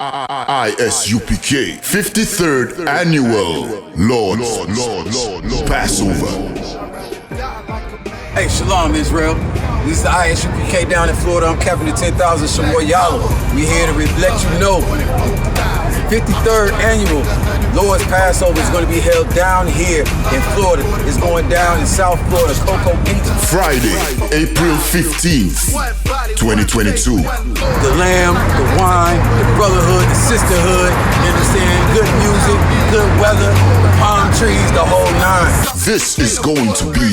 I.S.U.P.K. 53rd Annual Lord's Passover. Hey, Shalom, Israel. This is the I.S.U.P.K. down in Florida. I'm Captain of 10,000 GEN.YAHANNA. We here to let you know 53rd Annual Lord's Passover is going to be held down here in Florida. It's going down in South Florida, Cocoa Beach. Friday, April 15th, 2022. The lamb, the wine, the brotherhood, the sisterhood, you understand? Good music, good weather, the palm trees, the whole nine. This is going to be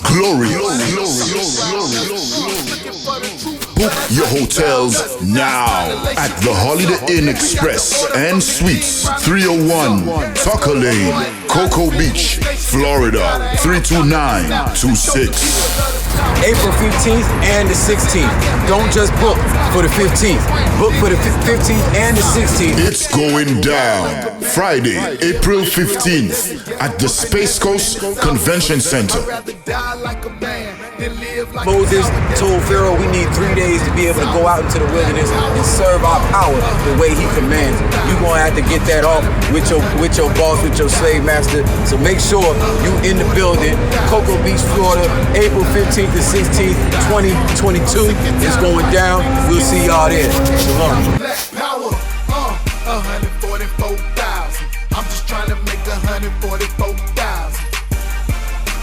glorious. Book your hotels now at the Holiday Inn Express and Suites, 301 Tucker Lane, Cocoa Beach, Florida, 32926. April 15th and the 16th. Don't just book for the 15th. Book for the 15th and the 16th. It's going down Friday, April 15th at the Space Coast Convention Center. Moses told Pharaoh we need 3 days to be able to go out into the wilderness and serve our power the way he commands. You're going to have to get that off with your boss, with your slave master. So make sure you in the building. Cocoa Beach, Florida, April 15th to 16th, 2022 is going down. We'll see y'all there. Shalom. Black power, 144,000. I'm just trying to make 144,000.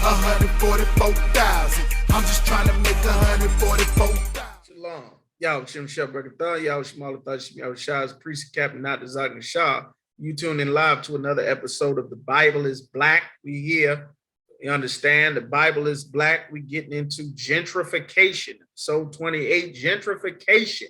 144,000. I'm just trying to make 144,000. Shalom. Y'all, Shem Shebrekatha, y'all, Shemala Thash, y'all, Shah's priest, captain, not the Zagna Shah. You tune in live to another episode of The Bible is Black. We here. You understand? The Bible is black. We getting into gentrification. Episode 28, gentrification.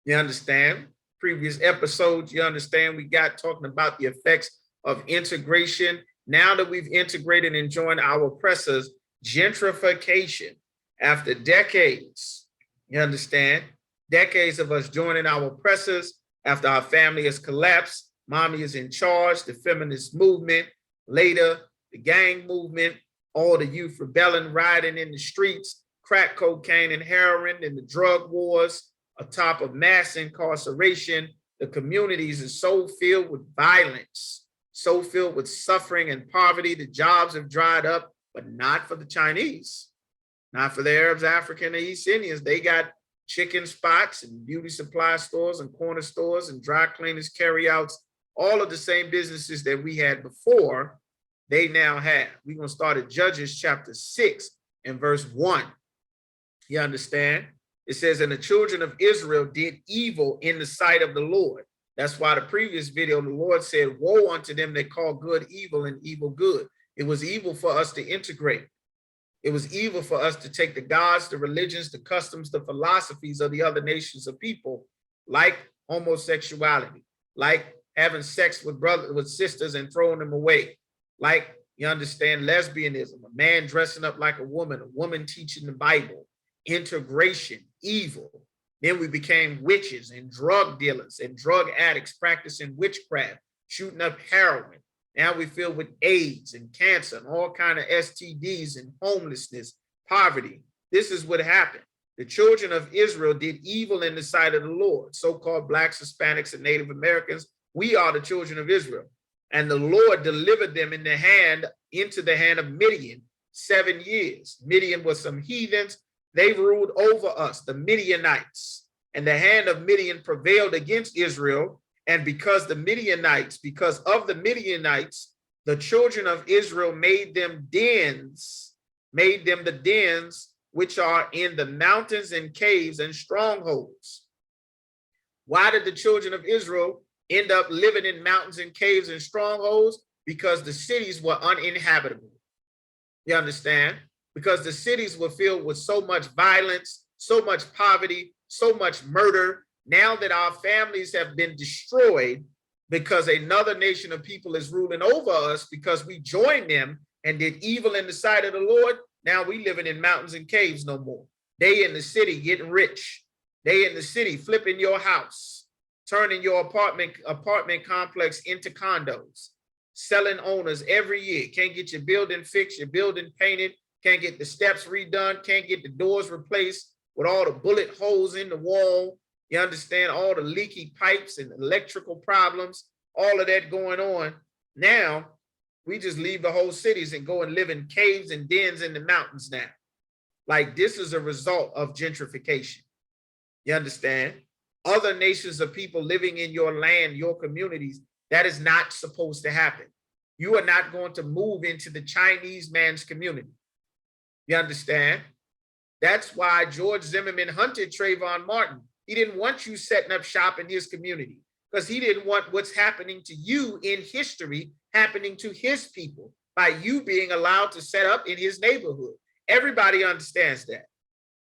You understand? Previous episodes, you understand, we got talking about the effects of integration. Now that we've integrated and joined our oppressors, gentrification. After decades, you understand? Decades of us joining our oppressors, after our family has collapsed, mommy is in charge, the feminist movement, later, the gang movement, all the youth rebelling, rioting in the streets, crack cocaine and heroin, and the drug wars, atop of mass incarceration. The communities are so filled with violence, so filled with suffering and poverty. The jobs have dried up, but not for the Chinese, not for the Arabs, African, and East Indians. They got chicken spots and beauty supply stores and corner stores and dry cleaners, carryouts, all of the same businesses that we had before. They now have. We're going to start at Judges chapter 6 and verse 1. You understand? It says, and the children of Israel did evil in the sight of the Lord. That's why the previous video, the Lord said, woe unto them that call good evil and evil good. It was evil for us to integrate. It was evil for us to take the gods, the religions, the customs, the philosophies of the other nations of people, like homosexuality, like having sex with sisters and throwing them away. Like, you understand, lesbianism, a man dressing up like a woman teaching the Bible, integration, evil. Then we became witches and drug dealers and drug addicts practicing witchcraft, shooting up heroin. Now we filled with AIDS and cancer and all kinds of STDs and homelessness, poverty. This is what happened. The children of Israel did evil in the sight of the Lord. So-called Blacks, Hispanics, and Native Americans, we are the children of Israel. And the Lord delivered them into the hand of Midian 7 years. Midian was some heathens. They ruled over us, the Midianites. And the hand of Midian prevailed against Israel. And because of the Midianites, the children of Israel made them the dens which are in the mountains and caves and strongholds. Why did the children of Israel end up living in mountains and caves and strongholds? Because the cities were uninhabitable. You understand? Because the cities were filled with so much violence, so much poverty, so much murder. Now that our families have been destroyed because another nation of people is ruling over us because we joined them and did evil in the sight of the Lord, now we living in mountains and caves no more. They in the city getting rich. They in the city flipping your house, turning your apartment complex into condos, selling owners every year. Can't get your building fixed, your building painted, can't get the steps redone, can't get the doors replaced with all the bullet holes in the wall, You understand, all the leaky pipes and electrical problems, all of that going on. Now, we just leave the whole cities and go and live in caves and dens in the mountains now. Like, this is a result of gentrification. You understand? Other nations of people living in your land, your communities, that is not supposed to happen. You are not going to move into the Chinese man's community. You understand? That's why George Zimmerman hunted Trayvon Martin. He didn't want you setting up shop in his community because he didn't want what's happening to you in history happening to his people by you being allowed to set up in his neighborhood. Everybody understands that.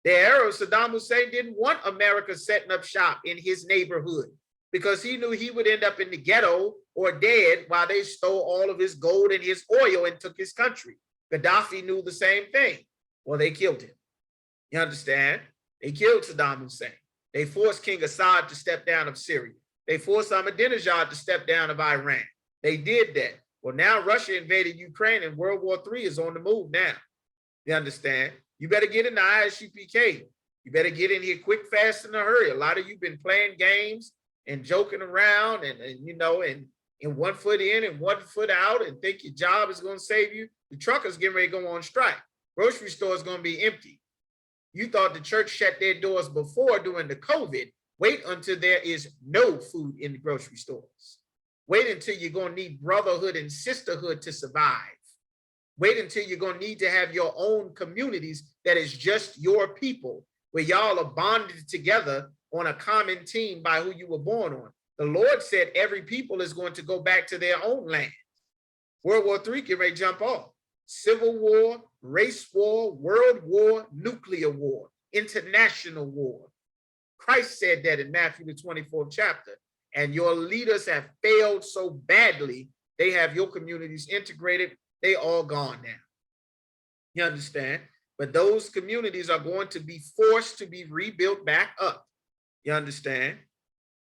The era of Saddam Hussein didn't want America setting up shop in his neighborhood because he knew he would end up in the ghetto or dead while they stole all of his gold and his oil and took his country. Gaddafi knew the same thing. Well, they killed him. You understand? They killed Saddam Hussein. They forced King Assad to step down of Syria. They forced Ahmadinejad to step down of Iran. They did that. Well, now Russia invaded Ukraine and World War III is on the move now. You understand? You better get in the I.S.U.P.K. You better get in here quick, fast, in a hurry. A lot of you been playing games and joking around and you know, and 1 foot in and 1 foot out and think your job is going to save you. The truckers getting ready to go on strike. Grocery store is going to be empty. You thought the church shut their doors before during the COVID. Wait until there is no food in the grocery stores. Wait until you're going to need brotherhood and sisterhood to survive. Wait until you're going to need to have your own communities that is just your people, where y'all are bonded together on a common team by who you were born on. The Lord said every people is going to go back to their own land. World War III can ready to jump off. Civil war, race war, world war, nuclear war, international war. Christ said that in Matthew the 24th chapter. And your leaders have failed so badly, they have your communities integrated. They all gone now. You understand? But those communities are going to be forced to be rebuilt back up. You understand?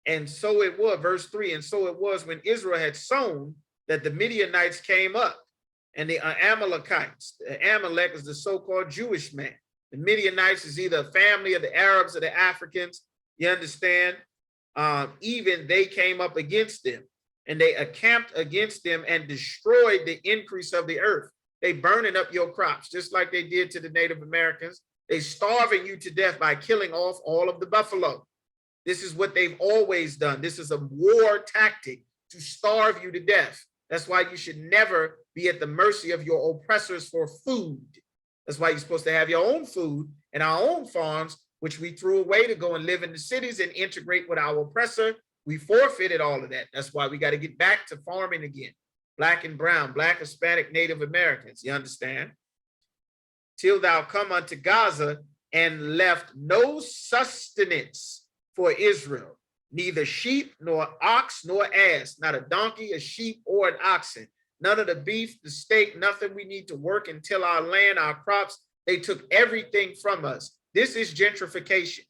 And so it was, verse 3, and so it was when Israel had sown that the Midianites came up, and the Amalekites. The Amalek is the so-called Jewish man. The Midianites is either a family of the Arabs or the Africans. You understand? Even they came up against them, and they encamped against them and destroyed the increase of the earth. They burning up your crops, just like they did to the Native Americans. They starving you to death by killing off all of the buffalo. This is what they've always done. This is a war tactic to starve you to death. That's why you should never be at the mercy of your oppressors for food. That's why you're supposed to have your own food and our own farms, which we threw away to go and live in the cities and integrate with our oppressor. We forfeited all of that. That's why we got to get back to farming again. Black and brown, Black, Hispanic, Native Americans, you understand? Till thou come unto Gaza and left no sustenance for Israel, neither sheep nor ox nor ass, not a donkey, a sheep, or an oxen, none of the beef, the steak, nothing we need to work and till our land, our crops. They took everything from us. This is gentrification.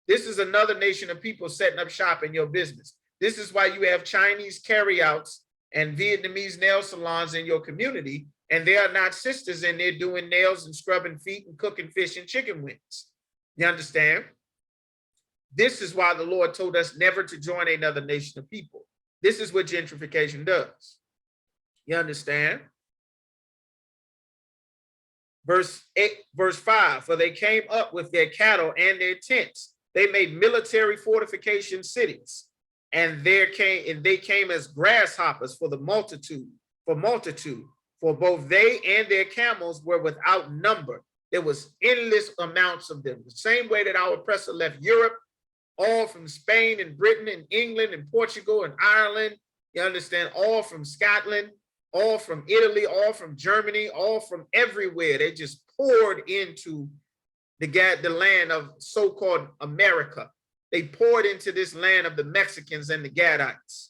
This is another nation of people setting up shop in your business. This is why you have Chinese carryouts and Vietnamese nail salons in your community, and they are not sisters in there doing nails and scrubbing feet and cooking fish and chicken wings. You understand? This is why the Lord told us never to join another nation of people. This is what gentrification does. You understand? Verse 5, for they came up with their cattle and their tents. They made military fortification cities, and they came as grasshoppers for the multitude, for both they and their camels were without number. There was endless amounts of them. The same way that our oppressor left Europe, all from Spain and Britain and England and Portugal and Ireland, you understand, all from Scotland, all from Italy, all from Germany, all from everywhere. They just poured into the land of so-called America. They poured into this land of the Mexicans and the Gadites.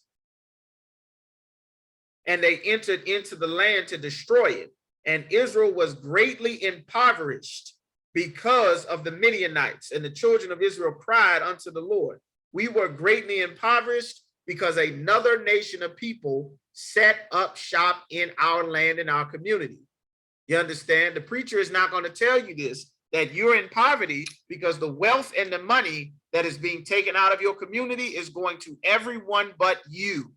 And they entered into the land to destroy it. And Israel was greatly impoverished because of the Midianites. And the children of Israel cried unto the Lord. We were greatly impoverished because another nation of people set up shop in our land, in our community. You understand? The preacher is not going to tell you this. that you're in poverty because the wealth and the money that is being taken out of your community is going to everyone but you.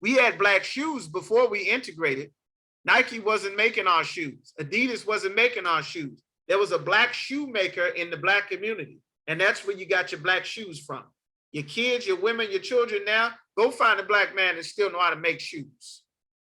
We had black shoes before we integrated. Nike wasn't making our shoes. Adidas wasn't making our shoes. There was a black shoemaker in the black community, and that's where you got your black shoes from. Your kids, your women, your children now, go find a black man that still know how to make shoes.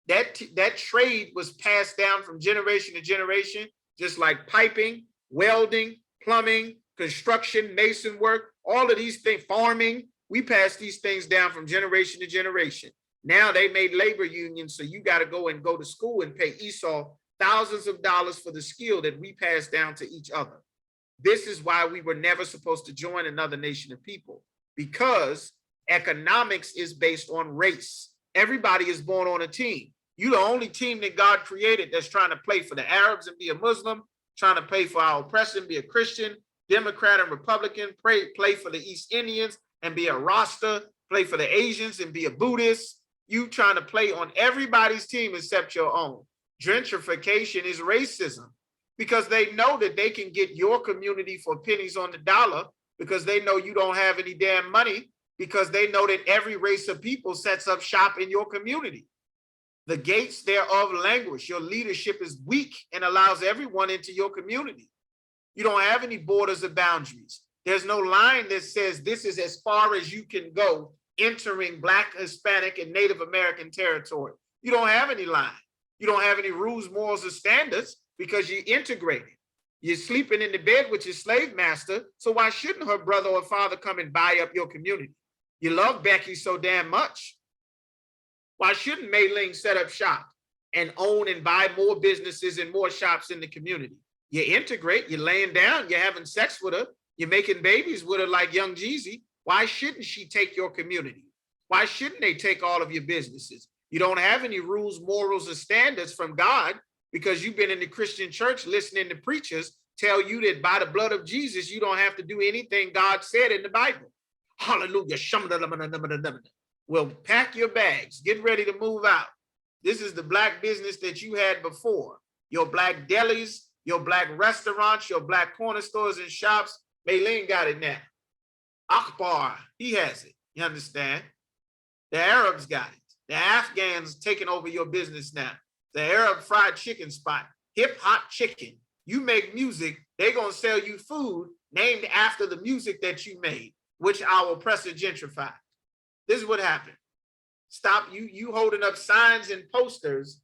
That trade was passed down from generation to generation, just like piping, welding, plumbing, construction, mason work, all of these things, farming. We passed these things down from generation to generation. Now they made labor unions, so you got to go to school and pay Esau thousands of dollars for the skill that we passed down to each other. This is why we were never supposed to join another nation of people, because economics is based on race. Everybody is born on a team. You're the only team that God created that's trying to play for the Arabs and be a Muslim, trying to play for our oppression, be a Christian, Democrat and Republican, play for the East Indians and be a Rasta, play for the Asians and be a Buddhist. You trying to play on everybody's team except your own. Gentrification is racism, because they know that they can get your community for pennies on the dollar, because they know you don't have any damn money, because they know that every race of people sets up shop in your community. The gates thereof languish. Your leadership is weak and allows everyone into your community. You don't have any borders or boundaries. There's no line that says this is as far as you can go entering Black, Hispanic, and Native American territory. You don't have any line. You don't have any rules, morals, or standards, because you're integrated. You're sleeping in the bed with your slave master, so why shouldn't her brother or father come and buy up your community? You love Becky so damn much. Why shouldn't Mei Ling set up shop and own and buy more businesses and more shops in the community? You integrate, you're laying down, you're having sex with her, you're making babies with her like Young Jeezy. Why shouldn't she take your community? Why shouldn't they take all of your businesses? You don't have any rules, morals, or standards from God, because you've been in the Christian church listening to preachers tell you that by the blood of Jesus, you don't have to do anything God said in the Bible. Hallelujah. Well, pack your bags, get ready to move out. This is the Black business that you had before. Your Black delis, your Black restaurants, your Black corner stores and shops. Mei Ling got it now. Akbar, he has it. You understand? The Arabs got it. The Afghans taking over your business now. The Arab fried chicken spot, Hip Hop Chicken. You make music, they're going to sell you food named after the music that you made, which our oppressor gentrified. This is what happened. Stop you holding up signs and posters.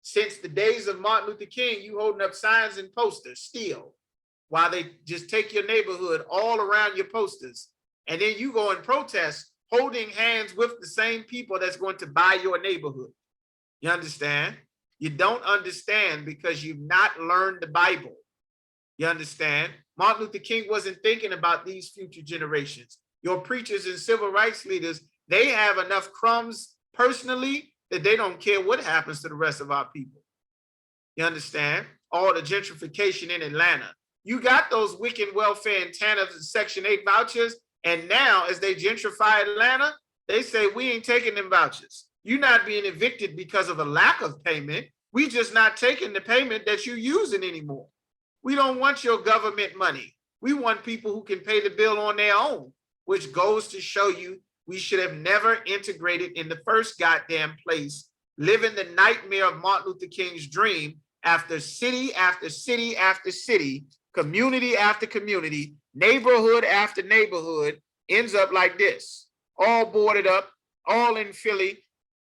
Since the days of Martin Luther King, you holding up signs and posters still, while they just take your neighborhood all around your posters. And then you go and protest, holding hands with the same people that's going to buy your neighborhood. You understand? You don't understand because you've not learned the Bible. You understand? Martin Luther King wasn't thinking about these future generations. Your preachers and civil rights leaders, they have enough crumbs personally that they don't care what happens to the rest of our people. You understand? All the gentrification in Atlanta. You got those wicked welfare and TANF and Section 8 vouchers, and now as they gentrify Atlanta, they say, we ain't taking them vouchers. You're not being evicted because of a lack of payment. We just not taking the payment that you're using anymore. We don't want your government money. We want people who can pay the bill on their own, which goes to show you we should have never integrated in the first goddamn place, living the nightmare of Martin Luther King's dream after city after city after city, community after community, neighborhood after neighborhood, ends up like this, all boarded up, all in Philly,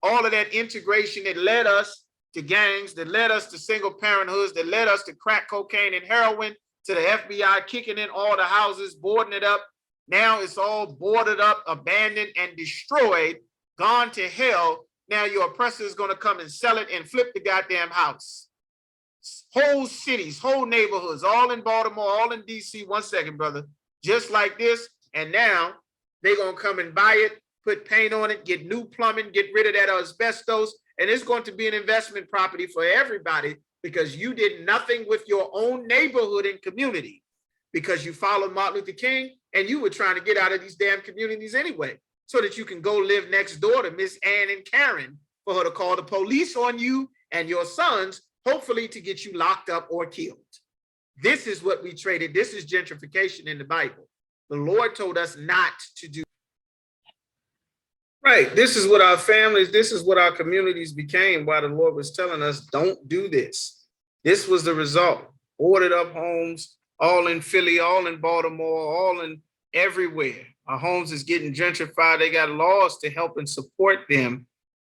all of that integration that led us to gangs, that led us to single parenthoods, that led us to crack cocaine and heroin, to the FBI kicking in all the houses, boarding it up. Now it's all boarded up, abandoned, and destroyed, gone to hell. Now your oppressor is going to come and sell it and flip the goddamn house. Whole cities, whole neighborhoods, all in Baltimore, all in DC. One second, brother. Just like this. And now they're going to come and buy it, put paint on it, get new plumbing, get rid of that asbestos. And it's going to be an investment property for everybody, because you did nothing with your own neighborhood and community, because you followed Martin Luther King and you were trying to get out of these damn communities anyway, so that you can go live next door to Miss Ann and Karen for her to call the police on you and your sons, hopefully to get you locked up or killed. This is what we traded. This is gentrification in the Bible. The Lord told us not to do. Right. This is what our families, this is what our communities became while the Lord was telling us, don't do this. This was the result. Boarded up homes, all in Philly, all in Baltimore, all in everywhere. Our homes is getting gentrified. They got laws to help and support them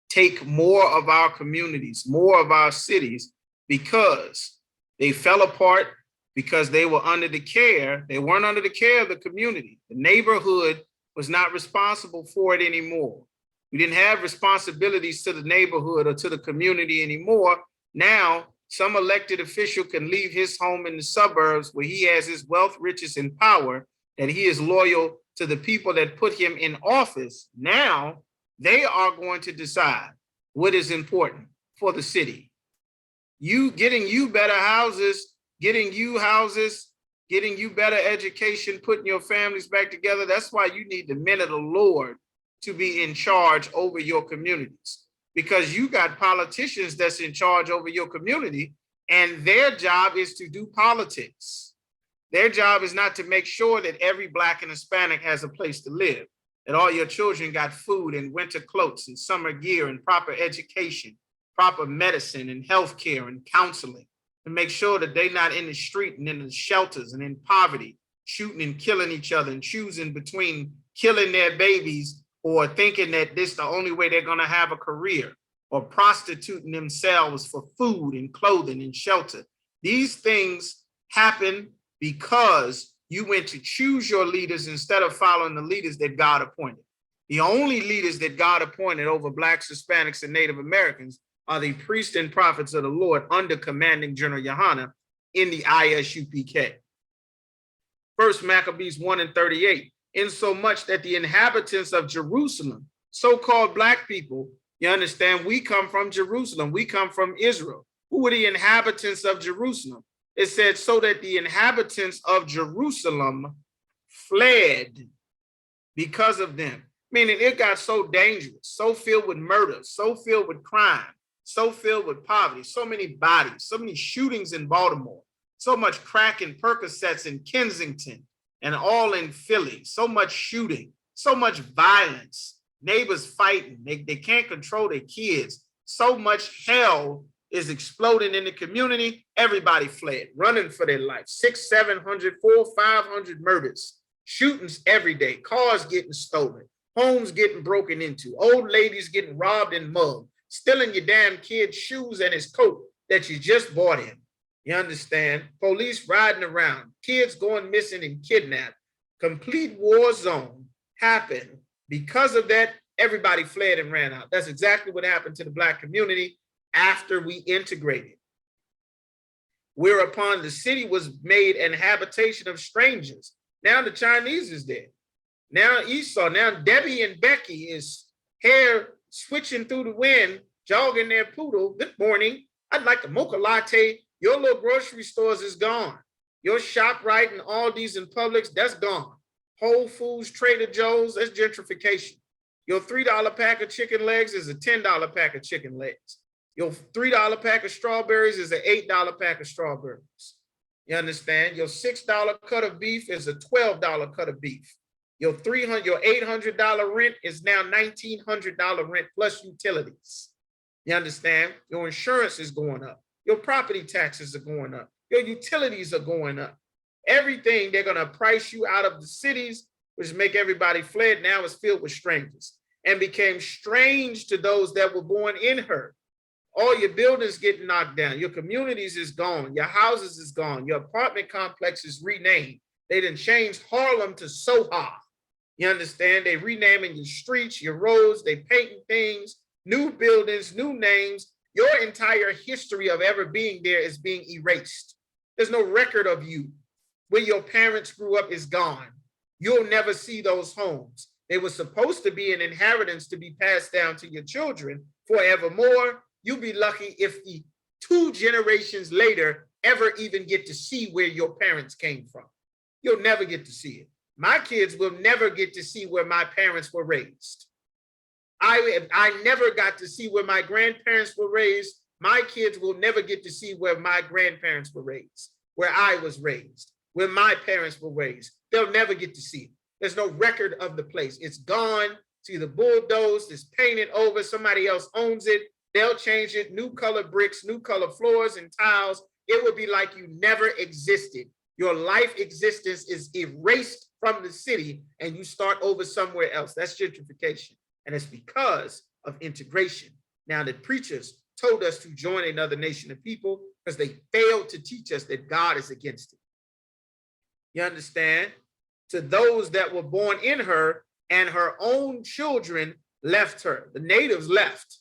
take more of our communities, more of our cities, because they fell apart, because they were under the care. They weren't under the care of the community. The neighborhood was not responsible for it anymore. We didn't have responsibilities to the neighborhood or to the community anymore. Now, some elected official can leave his home in the suburbs where he has his wealth, riches, and power, that he is loyal to the people that put him in office. Now, they are going to decide what is important for the city. Getting you better houses, getting you better education, putting your families back together. That's why you need the men of the Lord to be in charge over your communities, because you got politicians that's in charge over your community, and their job is to do politics. Their job is not to make sure that every Black and Hispanic has a place to live, that all your children got food and winter cloaks and summer gear and proper education, proper medicine and healthcare and counseling, to make sure that they're not in the street and in the shelters and in poverty, shooting and killing each other and choosing between killing their babies or thinking that this is the only way they're gonna have a career, or prostituting themselves for food and clothing and shelter. These things happen because you went to choose your leaders instead of following the leaders that God appointed. The only leaders that God appointed over Blacks, Hispanics, and Native Americans are the priests and prophets of the Lord under commanding General Yahanna in the I.S.U.P.K. First Maccabees 1:38, insomuch that the inhabitants of Jerusalem, so-called Black people, you understand, we come from Jerusalem, we come from Israel. Who were the inhabitants of Jerusalem? It said, so that the inhabitants of Jerusalem fled because of them. Meaning it got so dangerous, so filled with murder, so filled with crime, so filled with poverty, so many bodies, so many shootings in Baltimore, so much crack and Percocets in Kensington and all in Philly, so much shooting, so much violence, neighbors fighting, they can't control their kids, so much hell is exploding in the community. Everybody fled, running for their life. 600, 700, 400, 500 murders, shootings every day, cars getting stolen, homes getting broken into, old ladies getting robbed and mugged, stealing your damn kid's shoes and his coat that you just bought him. You understand? Police riding around, kids going missing and kidnapped. Complete war zone happened. Because of that, everybody fled and ran out. That's exactly what happened to the Black community after we integrated. Whereupon the city was made an habitation of strangers. Now the Chinese is there. Now Esau, now Debbie and Becky is hair switching through the wind, jogging their poodle. Good morning. I'd like a mocha latte. Your little grocery stores is gone. Your ShopRite and Aldi's and Publix, that's gone. Whole Foods, Trader Joe's, that's gentrification. Your $3 pack of chicken legs is a $10 pack of chicken legs. Your $3 pack of strawberries is an $8 pack of strawberries. You understand? Your $6 cut of beef is a $12 cut of beef. Your $800 rent is now $1,900 rent plus utilities. You understand? Your insurance is going up. Your property taxes are going up. Your utilities are going up. Everything, they're going to price you out of the cities, which make everybody fled. Now is filled with strangers and became strange to those that were born in her. All your buildings getting knocked down. Your communities is gone. Your houses is gone. Your apartment complex is renamed. They done changed Harlem to Soho. You understand? They renaming your streets, your roads. They painting things, new buildings, new names. Your entire history of ever being there is being erased. There's no record of you. Where your parents grew up is gone. You'll never see those homes. They were supposed to be an inheritance to be passed down to your children forevermore. You'll be lucky if the 2 generations later ever even get to see where your parents came from. You'll never get to see it. My kids will never get to see where my parents were raised. I never got to see where my grandparents were raised. My kids will never get to see where my grandparents were raised. where I was raised, where my parents were raised. They'll never get to see it. There's no record of the place. It's gone. It's either bulldozed, it's painted over, somebody else owns it. They'll change it, new color bricks, new color floors and tiles. It would be like you never existed. Your life existence is erased from the city and you start over somewhere else. That's gentrification. And it's because of integration. Now the preachers told us to join another nation of people because they failed to teach us that God is against it. You understand? To those that were born in her, and her own children left her. The natives left.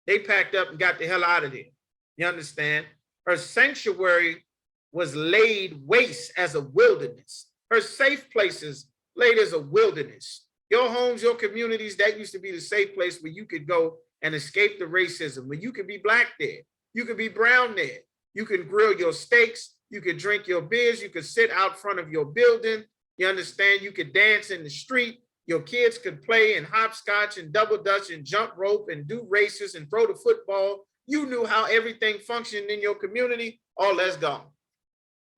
They packed up and got the hell out of there. You understand? Her sanctuary was laid waste as a wilderness. Her safe places laid as a wilderness. Your homes, your communities, that used to be the safe place where you could go and escape the racism, where you could be black there, you could be brown there, you could grill your steaks, you could drink your beers, you could sit out front of your building. You understand? You could dance in the street. Your kids could play and hopscotch and double dutch and jump rope and do races and throw the football. You knew how everything functioned in your community. All that's gone.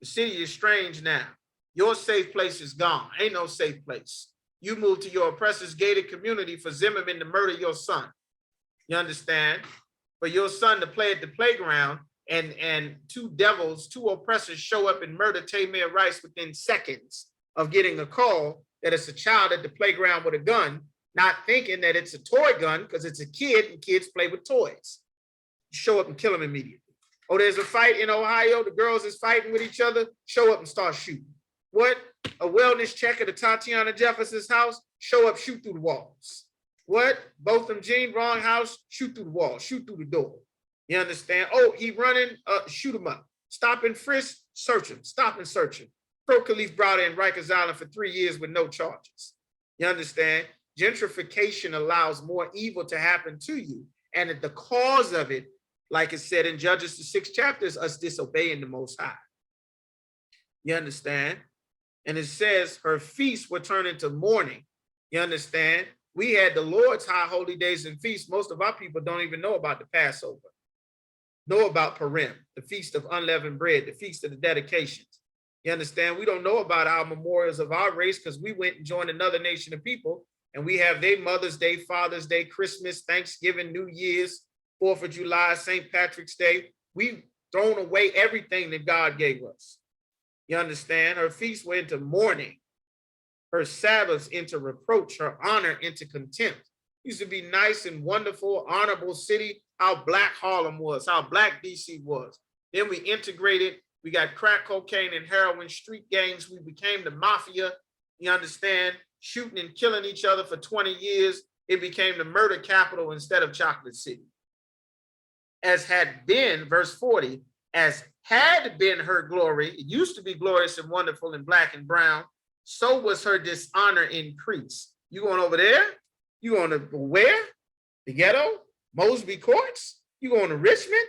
The city is strange now. Your safe place is gone. Ain't no safe place. You moved to your oppressor's gated community for Zimmerman to murder your son. You understand? For your son to play at the playground and two devils, two oppressors show up and murder Tamir Rice within seconds of getting a call that it's a child at the playground with a gun, not thinking that it's a toy gun because it's a kid and kids play with toys. Show up and kill them immediately. Oh, there's a fight in Ohio. The girls is fighting with each other. Show up and start shooting. What? A wellness check at the Tatiana Jefferson's house. Show up, shoot through the walls. What? Botham Jean, wrong house. Shoot through the wall. Shoot through the door. You understand? Oh, he running. Shoot him up. Stop and frisk. Search him. Stop and search him. Pro Khalif Browder in Rikers Island for 3 years with no charges. You understand? Gentrification allows more evil to happen to you. And at the cause of it, like it said in Judges, the 6th chapter, is us disobeying the Most High. You understand? And it says her feasts were turned into mourning. You understand? We had the Lord's high holy days and feasts. Most of our people don't even know about the Passover. Know about Purim, the Feast of Unleavened Bread, the Feast of the Dedications. You understand? We don't know about our memorials of our race because we went and joined another nation of people and we have their Mother's Day, Father's Day, Christmas, Thanksgiving, New Year's, 4th of July, St. Patrick's Day. We've thrown away everything that God gave us. You understand? Her feasts were into mourning, her Sabbaths into reproach, her honor into contempt. Used to be nice and wonderful, honorable city, how black Harlem was, how black DC was. Then we integrated. We got crack cocaine and heroin, street gangs. We became the mafia. You understand? Shooting and killing each other for 20 years. It became the murder capital instead of Chocolate City. As had been, verse 40, as had been her glory, it used to be glorious and wonderful and black and brown, so was her dishonor increased. You going over there? You going to where? The ghetto? Mosby Courts? You going to Richmond?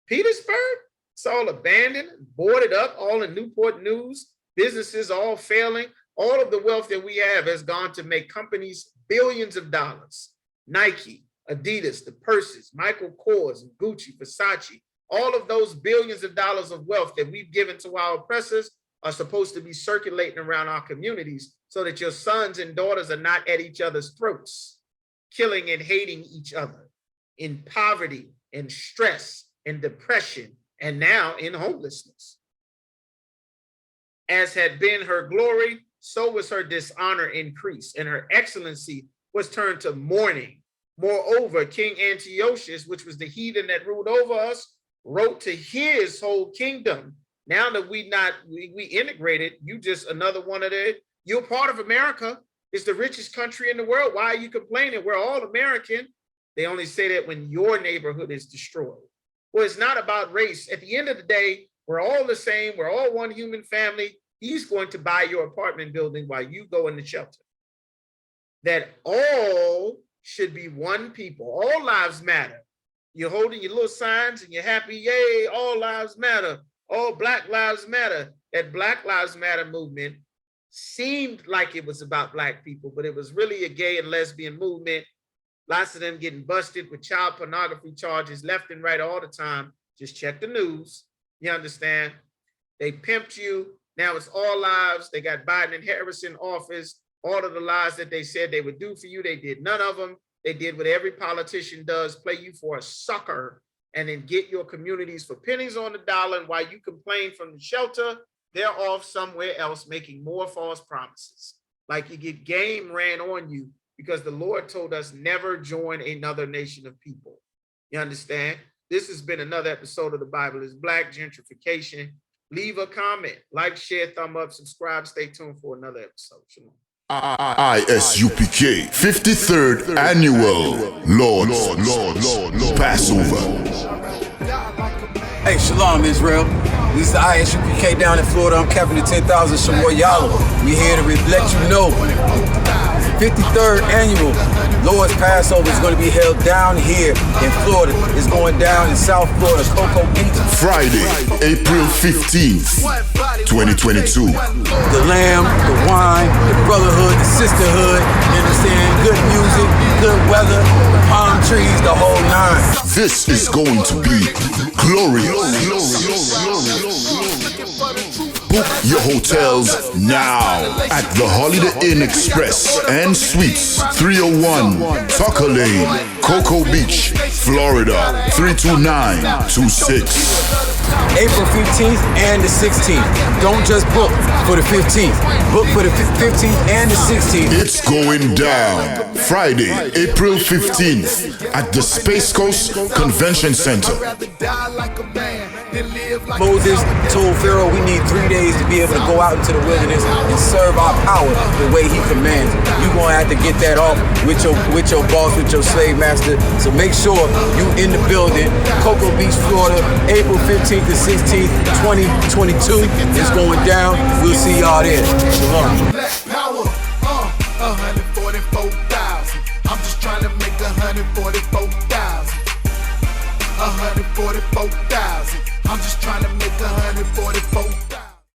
Petersburg? It's all abandoned, boarded up, all in Newport News, businesses all failing. All of the wealth that we have has gone to make companies billions of dollars. Nike, Adidas, the purses, Michael Kors, Gucci, Versace, all of those billions of dollars of wealth that we've given to our oppressors are supposed to be circulating around our communities so that your sons and daughters are not at each other's throats, killing and hating each other in poverty and stress and depression, and now in homelessness. As had been her glory, so was her dishonor increased, and her excellency was turned to mourning. Moreover, King Antiochus, which was the heathen that ruled over us, wrote to his whole kingdom. Now that we integrated, you just another one of the, you're part of America. It's the richest country in the world. Why are you complaining? We're all American. They only say that when your neighborhood is destroyed. Well, it's not about race. At the end of the day, we're all the same. We're all one human family. He's going to buy your apartment building while you go in the shelter. That all should be one people. All lives matter. You're holding your little signs and you're happy. Yay, all lives matter. All Black Lives Matter. That Black Lives Matter movement seemed like it was about Black people, but it was really a gay and lesbian movement. Lots of them getting busted with child pornography charges left and right all the time. Just check the news. You understand? They pimped you. Now it's all lies. They got Biden and Harris in office. All of the lies that they said they would do for you, they did none of them. They did what every politician does, play you for a sucker and then get your communities for pennies on the dollar. And while you complain from the shelter, they're off somewhere else making more false promises. Like you get game ran on you because the Lord told us never join another nation of people. You understand? This has been another episode of The Bible is Black, Gentrification. Leave a comment, like, share, thumb up, subscribe. Stay tuned for another episode. Shalom. I.S.U.P.K. 53rd Annual Lord's Passover. Hey, Shalom, Israel. This is the I.S.U.P.K. down in Florida. I'm Captain of 10,000 GEN.YAHANNA. We here to let you know. 53rd Annual Lord's Passover is going to be held down here in Florida. It's going down in South Florida, Cocoa Beach. Friday, April 15th, 2022. The lamb, the wine, the brotherhood, the sisterhood, you understand? Good music, good weather, palm trees, the whole nine. This is going to be glorious. Book your hotels now at the Holiday Inn Express and Suites, 301 Tucker Lane, Cocoa Beach, Florida, 32926. April 15th and the 16th. Don't just book for the 15th. Book for the 15th and the 16th. It's going down Friday, April 15th at the Space Coast Convention Center. Moses told Pharaoh we need 3 days to be able to go out into the wilderness and serve our power the way he commands. You're going to have to get that off with your boss, with your slave master. So make sure you in the building. Cocoa Beach, Florida, April 15th to 16th, 2022 is going down. We'll see y'all there. Shalom. Black power, 144,000. I'm just trying to make 144,000. 144,000. I'm just trying to make 144,000.